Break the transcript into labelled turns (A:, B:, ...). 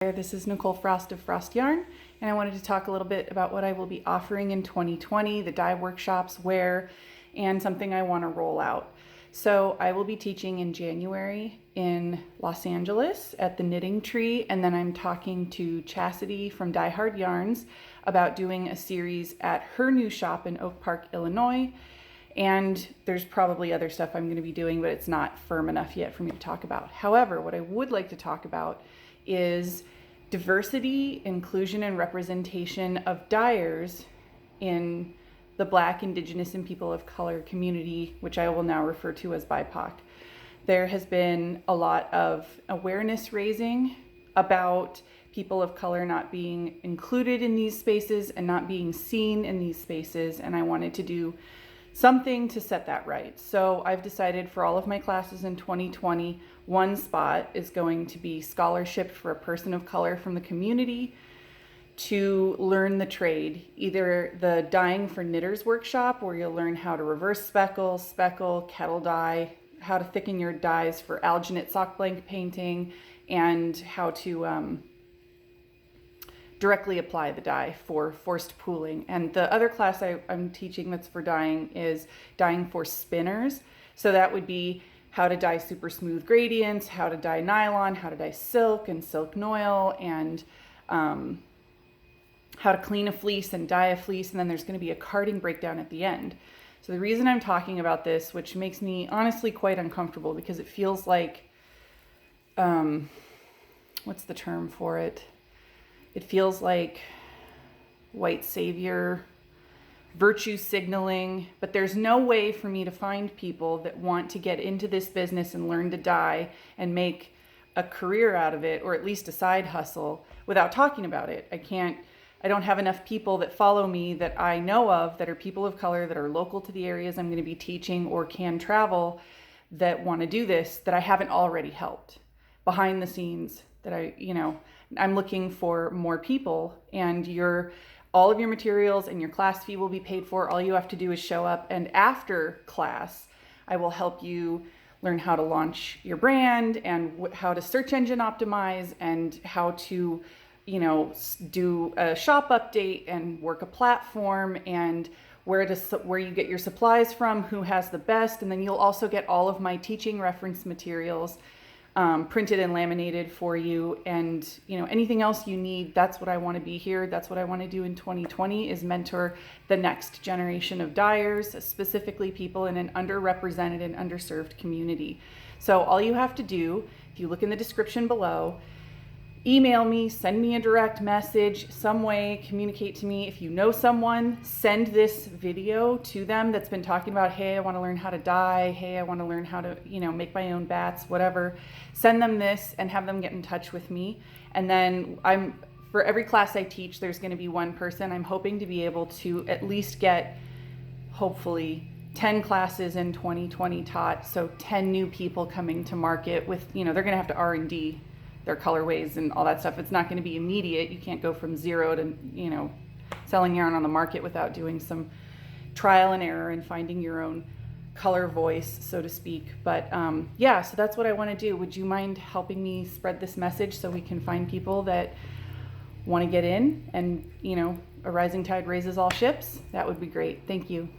A: This is Nicole Frost of Frost Yarn, and I wanted to talk a little bit about what I will be offering in 2020, the dye workshops, where, and something I want to roll out. So I will be teaching in January in Los Angeles at the Knitting Tree, and then I'm talking to Chastity from Die Hard Yarns about doing a series at her new shop in Oak Park, Illinois. And there's probably other stuff I'm going to be doing, but it's not firm enough yet for me to talk about. However, what I would like to talk about is diversity, inclusion, and representation of dyers in the Black, Indigenous, and people of color community, which I will now refer to as BIPOC. There has been a lot of awareness raising about people of color not being included in these spaces and not being seen in these spaces, and I wanted to do something to set that right. So I've decided for all of my classes in 2020, one spot is going to be scholarship for a person of color from the community to learn the trade, either the dyeing for knitters workshop, where you'll learn how to reverse speckle, kettle dye, how to thicken your dyes for alginate sock blank painting, and how to directly apply the dye for forced pooling. And the other class I'm teaching that's for dyeing is dyeing for spinners. So that would be how to dye super smooth gradients, how to dye nylon, how to dye silk and silk noil, and how to clean a fleece and dye a fleece. And then there's going to be a carding breakdown at the end. So the reason I'm talking about this, which makes me honestly quite uncomfortable because it feels like, what's the term for it? It feels like white savior, virtue signaling, but there's no way for me to find people that want to get into this business and learn to dye and make a career out of it, or at least a side hustle, without talking about it. I don't have enough people that follow me that I know of that are people of color, that are local to the areas I'm going to be teaching or can travel, that want to do this, that I haven't already helped behind the scenes, that I'm looking for more people, and all of your materials and your class fee will be paid for. All you have to do is show up, and after class, I will help you learn how to launch your brand and how to search engine optimize and how to, do a shop update and work a platform and where you get your supplies from, who has the best, and then you'll also get all of my teaching reference materials printed and laminated for you, and anything else you need. That's what I want to be here. That's what I want to do in 2020, is mentor the next generation of dyers, specifically people in an underrepresented and underserved community. So all you have to do, if you look in the description below, email me, send me a direct message, some way, communicate to me. If you know someone, send this video to them that's been talking about, hey, I want to learn how to dye. Hey, I want to learn how to, make my own bats, whatever. Send them this and have them get in touch with me. And then for every class I teach, there's going to be one person. I'm hoping to be able to at least get, hopefully, 10 classes in 2020 taught. So 10 new people coming to market with, they're going to have to R&D their colorways and all that stuff. It's not going to be immediate. You can't go from zero to, selling yarn on the market without doing some trial and error and finding your own color voice, so to speak. But so that's what I want to do. Would you mind helping me spread this message so we can find people that want to get in and, a rising tide raises all ships? That would be great. Thank you.